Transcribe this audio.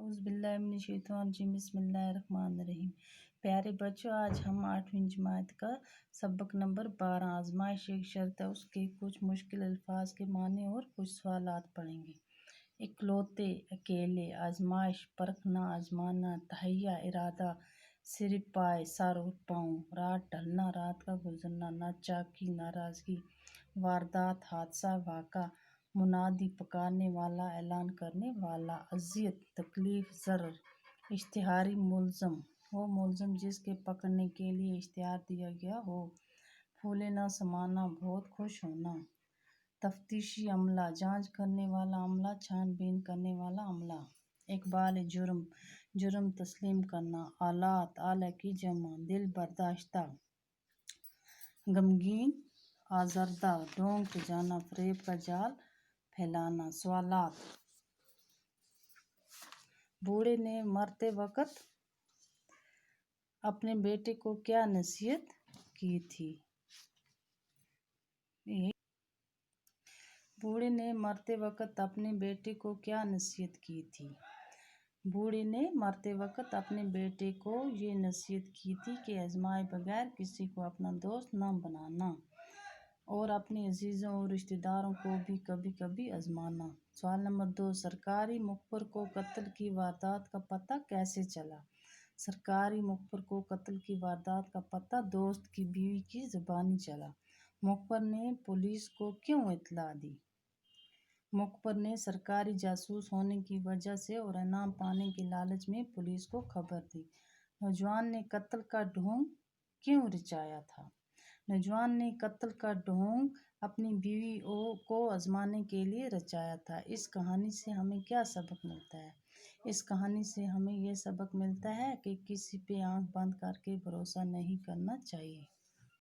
اعوذ باللہ من الشیطان الرجیم بسم اللہ الرحمن الرحیم۔ پیارے بچوں، آج ہم 8ویں جماعت کا سبق نمبر 12 آزمائش ایک شرط ہے اس کے کچھ مشکل الفاظ کے معنی اور کچھ سوالات پڑھیں گے۔ اکلوتے، اکیلے، آزمائش، پرکھنا، آزمانا، تہیہ، ارادہ، صرف پائے، سر اور پاؤں، رات ڈھلنا، رات کا گزرنا، ناچاکی، ناراضگی، واردات، حادثہ، واقعہ، منادی، پکارنے والا، اعلان کرنے والا، اذیت، تکلیف، ضرر، اشتہاری، ملزم، وہ ملزم جس کے پکڑنے کے لیے اشتہار دیا گیا ہو، پھولے نہ سمانا، بہت خوش ہونا، تفتیشی عملہ، جانچ کرنے والا عملہ، چھان بین کرنے والا عملہ، اقبال، جرم، جرم تسلیم کرنا، آلات، آلہ کی جمع، دل برداشتہ، غمگین، آزردہ، ڈھونگ جانا، فریب کا جال پھیلانا۔ سوالات: بوڑھے نے مرتے وقت اپنے بیٹے کو کیا نصیحت کی تھی؟ بوڑھے نے مرتے وقت اپنے بیٹے کو کیا نصیحت کی تھی؟ بوڑھے نے مرتے وقت اپنے بیٹے کو یہ نصیحت کی تھی کہ آزمائے بغیر کسی کو اپنا دوست نہ بنانا اور اپنے عزیزوں اور رشتہ داروں کو بھی کبھی کبھی آزمانا۔ سوال نمبر 2، سرکاری مخبر کو قتل کی واردات کا پتہ کیسے چلا؟ سرکاری مخبر کو قتل کی واردات کا پتہ دوست کی بیوی کی زبانی چلا۔ مخبر نے پولیس کو کیوں اطلاع دی؟ مخبر نے سرکاری جاسوس ہونے کی وجہ سے اور انعام پانے کے لالچ میں پولیس کو خبر دی۔ نوجوان نے قتل کا ڈھونگ کیوں رچایا تھا؟ نوجوان نے قتل کا ڈھونگ اپنی بیوی کو آزمانے کے لیے رچایا تھا۔ اس کہانی سے ہمیں کیا سبق ملتا ہے؟ اس کہانی سے ہمیں یہ سبق ملتا ہے کہ کسی پہ آنکھ بند کر کے بھروسہ نہیں کرنا چاہیے۔